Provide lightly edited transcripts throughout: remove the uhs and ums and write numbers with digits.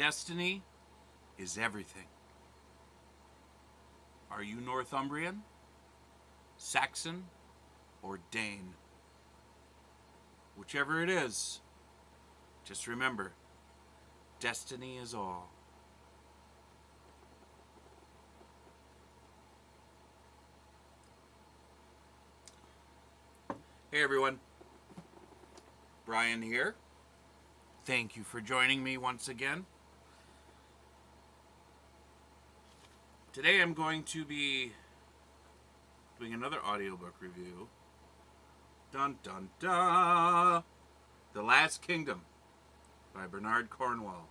Destiny is everything. Are you Northumbrian, Saxon, or Dane? Whichever it is, just remember, destiny is all. Hey everyone, Brian here. Thank you for joining me once again. Today I'm going to be doing another audiobook review. Dun dun dun! The Last Kingdom by Bernard Cornwell.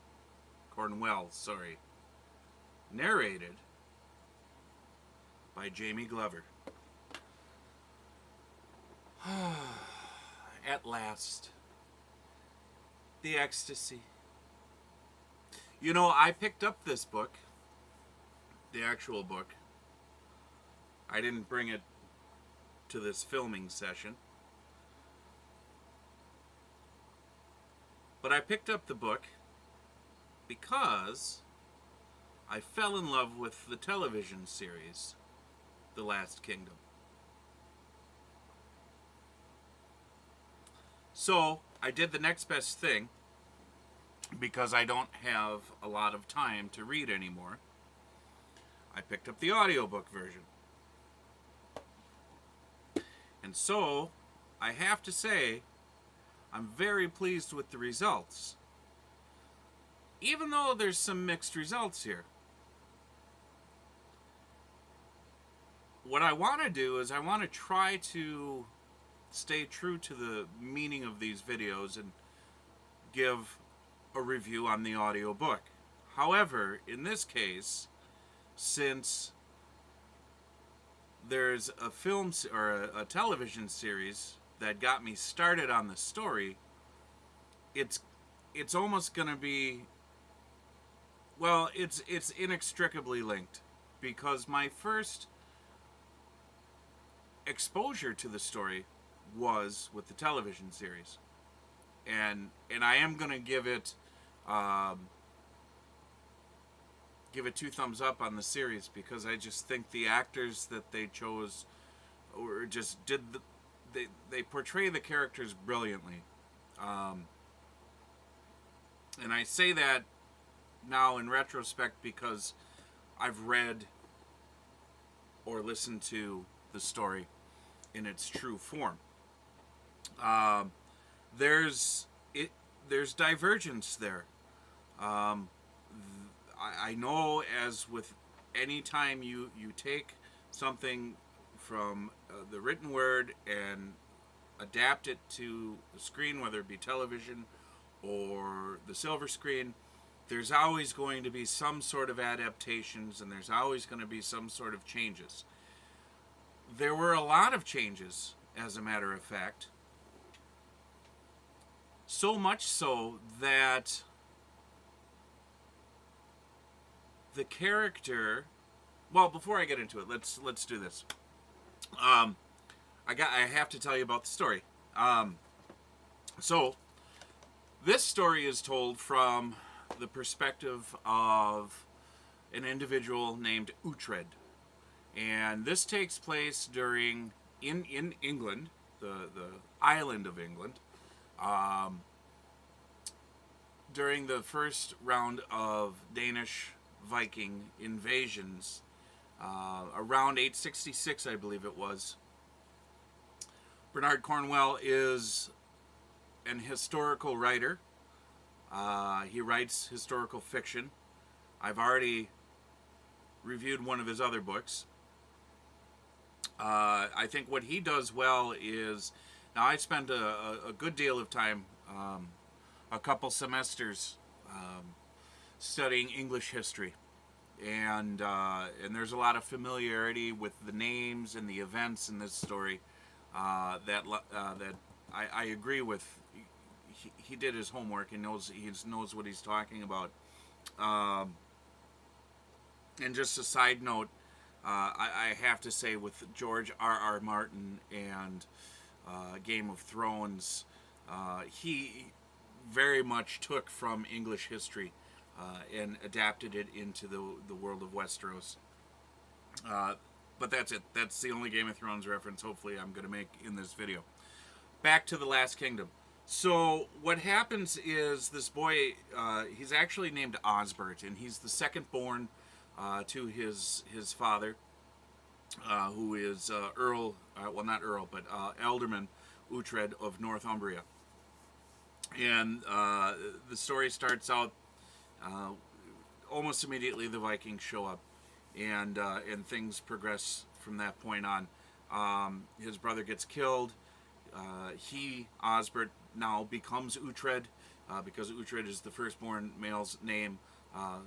Narrated by Jamie Glover. At last. The ecstasy. You know, I picked up this book, the actual book. I didn't bring it to this filming session. But I picked up the book because I fell in love with the television series, The Last Kingdom. So, I did the next best thing, because I don't have a lot of time to read anymore. I picked up the audiobook version. And so, I have to say, I'm very pleased with the results. Even though there's some mixed results here. What I want to do is I want to try to stay true to the meaning of these videos and give a review on the audiobook. However, in this case, since there's a film or a television series that got me started on the story, it's almost going to be, well, it's inextricably linked, because my first exposure to the story was with the television series, and I am going to give it 2 thumbs up on the series, because I just think the actors that they chose or just did they portray the characters brilliantly, and I say that now in retrospect because I've read or listened to the story in its true form. There's divergence there. I know, as with any time you take something from the written word and adapt it to the screen, whether it be television or the silver screen, there's always going to be some sort of adaptations, and there's always going to be some sort of changes. There were a lot of changes, as a matter of fact. So much so that the character, well, before I get into it, let's do this. I have to tell you about the story. So this story is told from the perspective of an individual named Uhtred, and this takes place in England, the island of England, during the first round of Danish Viking invasions, around 866, I believe it was. Bernard Cornwell is an historical writer. He writes historical fiction. I've already reviewed one of his other books. I think what he does well is, now I spent a good deal of time, a couple semesters, studying English history, and there's a lot of familiarity with the names and the events in this story that I agree with. He did his homework and knows what he's talking about. And just a side note, I have to say, with George R.R. Martin and Game of Thrones, he very much took from English history and adapted it into the world of Westeros. But that's it. That's the only Game of Thrones reference hopefully I'm going to make in this video. Back to the Last Kingdom. So what happens is this boy, he's actually named Osbert, and he's the second born to his father, who is Earl, well not Earl, but Alderman Uhtred of Northumbria. And the story starts out almost immediately. The Vikings show up, and things progress from that point on. His brother gets killed. Osbert, now becomes Uhtred, because Uhtred is the firstborn male's name.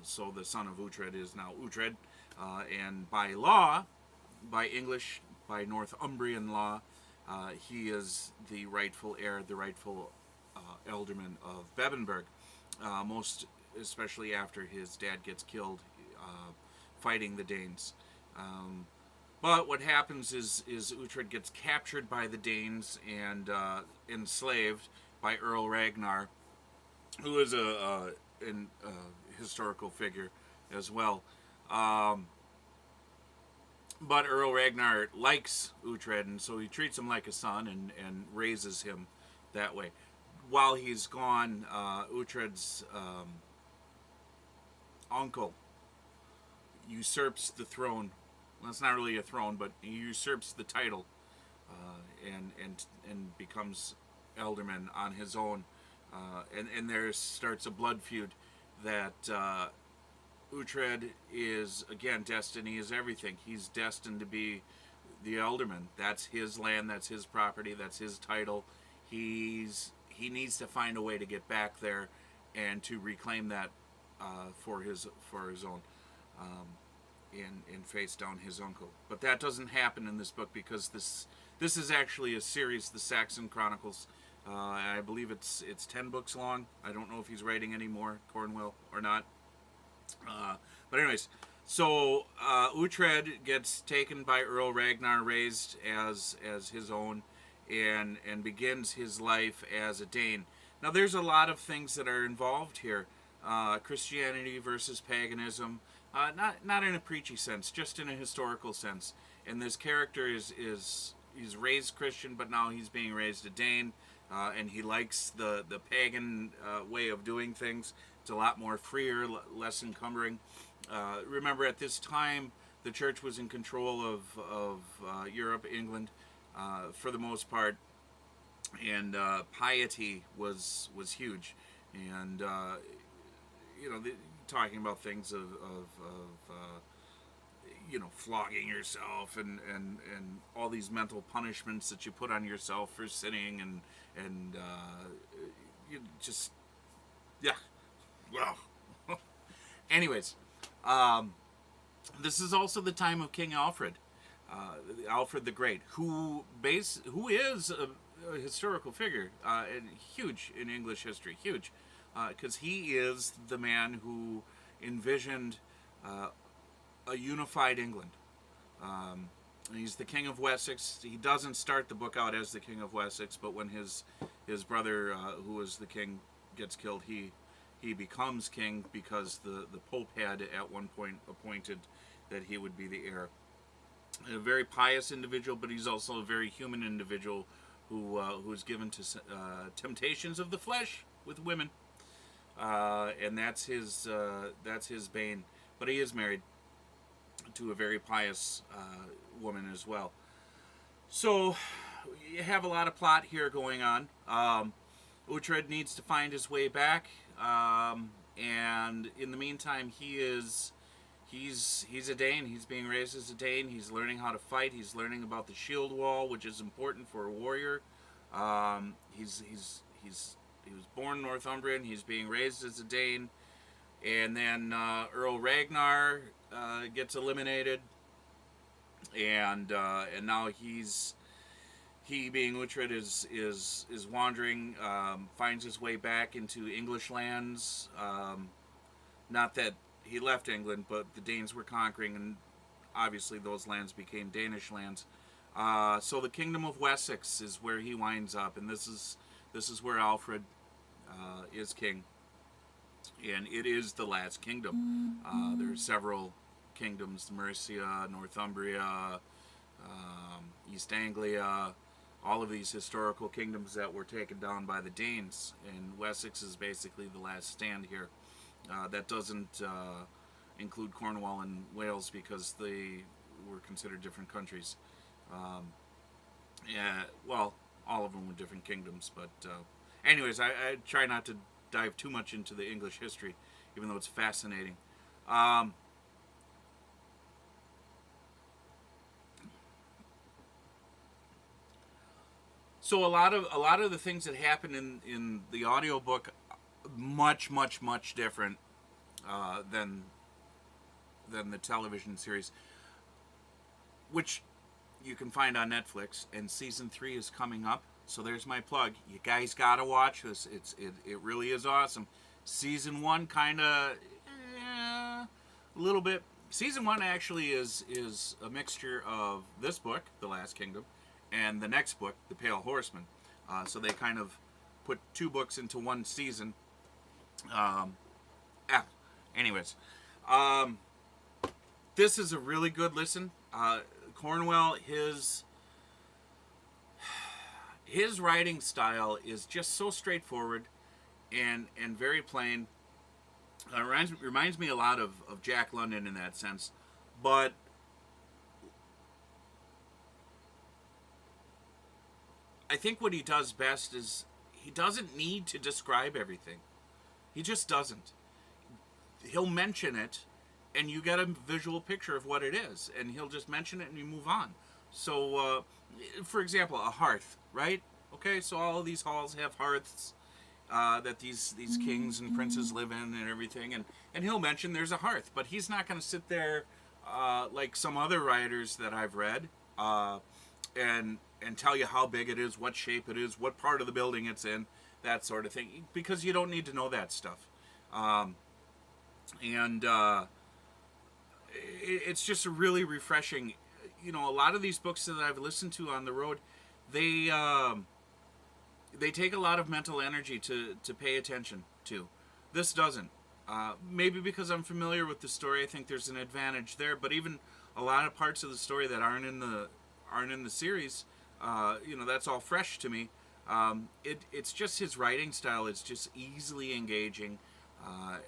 So the son of Uhtred is now Uhtred, and by law, by English, by Northumbrian law, he is the rightful heir, the rightful alderman of Bebbanburg, most especially after his dad gets killed fighting the Danes. But what happens is Uhtred gets captured by the Danes and enslaved by Earl Ragnar, who is a historical figure as well. But Earl Ragnar likes Uhtred, and so he treats him like a son and raises him that way. While he's gone, Uhtred's uncle usurps the throne. Well, it's not really a throne, but he usurps the title and becomes alderman on his own. And there starts a blood feud that Uhtred is, again, destiny is everything. He's destined to be the alderman. That's his land, that's his property, that's his title. He needs to find a way to get back there and to reclaim that for his own. And face down his uncle. But that doesn't happen in this book because this is actually a series, the Saxon Chronicles. I believe it's 10 books long. I don't know if he's writing any more, Cornwell, or not. But anyways, so Uhtred gets taken by Earl Ragnar, raised as his own, and begins his life as a Dane. Now there's a lot of things that are involved here. Christianity versus paganism. Not in a preachy sense, just in a historical sense. And this character he's raised Christian, but now he's being raised a Dane, and he likes the pagan way of doing things. It's a lot more freer, less encumbering. Remember, at this time, the church was in control of Europe, England, for the most part, and piety was huge, and talking about things of flogging yourself and all these mental punishments that you put on yourself for sinning and you just, yeah, well. Anyways, this is also the time of King Alfred, Alfred the Great, who is a historical figure, and huge in English history, huge. Because he is the man who envisioned a unified England. He's the King of Wessex. He doesn't start the book out as the King of Wessex, but when his brother, who was the king, gets killed, he becomes king because the Pope had at one point appointed that he would be the heir. A very pious individual, but he's also a very human individual who's given to temptations of the flesh with women. And that's his bane. But he is married to a very pious woman as well. So you have a lot of plot here going on. Uhtred needs to find his way back, and in the meantime, he's a Dane. He's being raised as a Dane. He's learning how to fight. He's learning about the shield wall, which is important for a warrior. He was born Northumbrian. He's being raised as a Dane, and then Earl Ragnar gets eliminated, and now he being Uhtred is wandering, finds his way back into English lands. Not that he left England, but the Danes were conquering, and obviously those lands became Danish lands. So the Kingdom of Wessex is where he winds up, and this is where Alfred is king. and it is the last kingdom. There are several kingdoms: Mercia, Northumbria, East Anglia, all of these historical kingdoms that were taken down by the Danes, and Wessex is basically the last stand here. That doesn't include Cornwell and Wales because they were considered different countries. Yeah, well, all of them were different kingdoms, but anyways, I try not to dive too much into the English history, even though it's fascinating. Um, so a lot of the things that happen in the audiobook much different than the television series, which you can find on Netflix, and season 3 is coming up. So there's my plug. You guys gotta watch this. It really is awesome. Season 1 kind of a little bit. Season 1 actually is a mixture of this book, The Last Kingdom, and the next book, The Pale Horseman. So they kind of put 2 books into one season. Um, anyways, this is a really good listen. Cornwell, his writing style is just so straightforward and very plain. Reminds me a lot of Jack London in that sense, but I think what he does best is he doesn't need to describe everything. He just doesn't. He'll mention it, and you get a visual picture of what it is, and he'll just mention it and you move on. So, for example, a hearth, right? Okay, so all of these halls have hearths that these kings and princes live in and everything, and he'll mention there's a hearth, but he's not going to sit there like some other writers that I've read and tell you how big it is, what shape it is, what part of the building it's in, that sort of thing, because you don't need to know that stuff. And it's just a really refreshing. A lot of these books that I've listened to on the road, they take a lot of mental energy to pay attention to. This doesn't. Maybe because I'm familiar with the story, I think there's an advantage there. But even a lot of parts of the story that aren't in the series, that's all fresh to me. It's just his writing style. It's just easily engaging.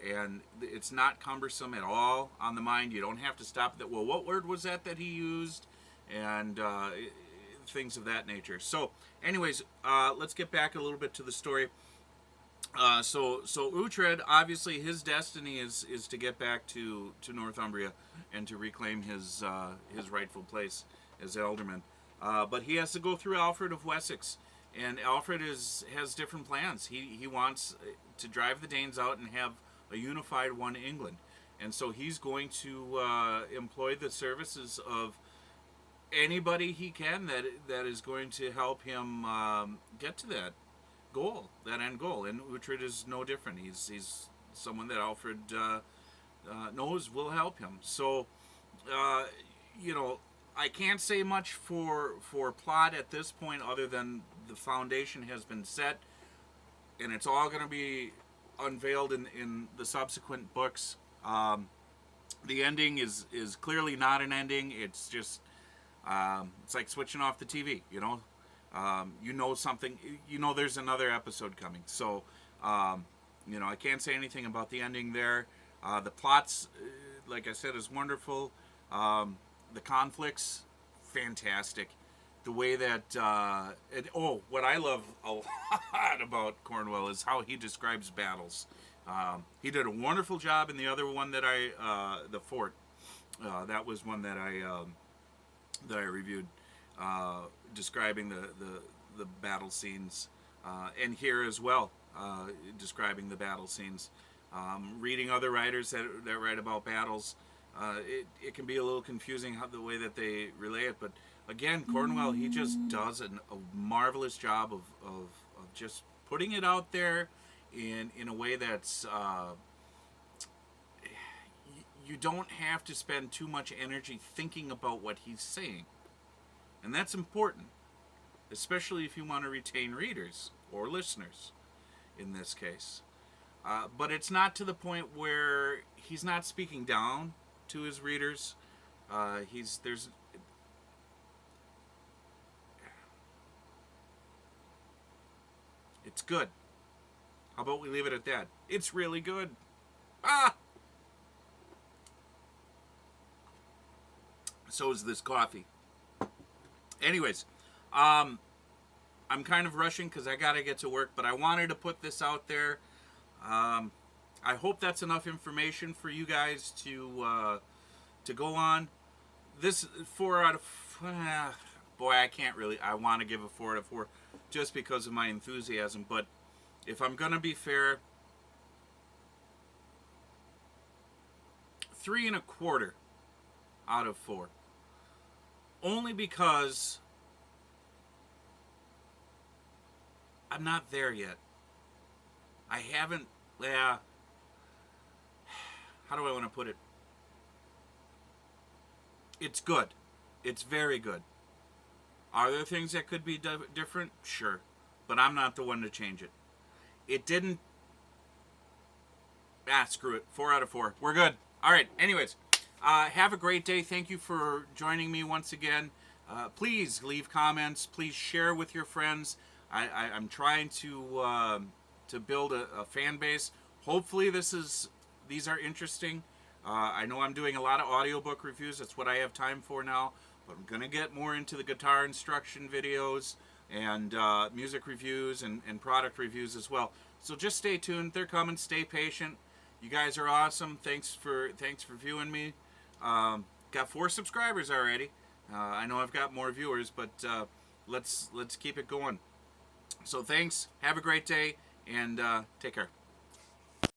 And it's not cumbersome at all on the mind. You don't have to stop that. Well, what word was that he used? And things of that nature. So, anyways, let's get back a little bit to the story. So Uhtred, obviously, his destiny is to get back to Northumbria and to reclaim his rightful place as alderman. But he has to go through Alfred of Wessex. And Alfred has different plans. He wants to drive the Danes out and have a unified one England. And so he's going to employ the services of anybody he can that is going to help him get to that end goal. And Uhtred is no different. He's someone that Alfred knows will help him. So, I can't say much for plot at this point other than the foundation has been set, and it's all going to be unveiled in the subsequent books. The ending is clearly not an ending. It's just it's like switching off the TV. Something. There's another episode coming. So I can't say anything about the ending there. The plots, like I said, is wonderful. The conflicts, fantastic. The way that what I love a lot about Cornwell is how he describes battles. He did a wonderful job in the other one that the fort. That was one that I reviewed, describing the battle scenes, and here as well, describing the battle scenes. Reading other writers that write about battles, it can be a little confusing the way that they relay it, but again, Cornwell, he just does a marvelous job of just putting it out there in a way that's you don't have to spend too much energy thinking about what he's saying, and that's important, especially if you want to retain readers or listeners in this case. but it's not to the point where he's not speaking down to his readers. There's It's good. How about we leave it at that? It's really good. Ah! So is this coffee. Anyways, I'm kind of rushing because I gotta get to work, but I wanted to put this out there. I hope that's enough information for you guys to go on. This 4 out of boy, I can't really. I want to give a 4 out of 4 just because of my enthusiasm, but if I'm gonna be fair, 3.25 out of 4. Only because I'm not there yet. I haven't. Yeah. How do I want to put it? It's good. It's very good. Are there things that could be different? Sure. But I'm not the one to change it. It didn't. Screw it. 4 out of 4. We're good. All right. Anyways, have a great day. Thank you for joining me once again. Please leave comments. Please share with your friends. I'm trying to build a fan base. Hopefully these are interesting. I know I'm doing a lot of audiobook reviews. That's what I have time for now. But I'm going to get more into the guitar instruction videos and music reviews and product reviews as well. So just stay tuned. They're coming. Stay patient. You guys are awesome. Thanks for viewing me. Got 4 subscribers already. I know I've got more viewers, but let's keep it going. So thanks. Have a great day, and take care.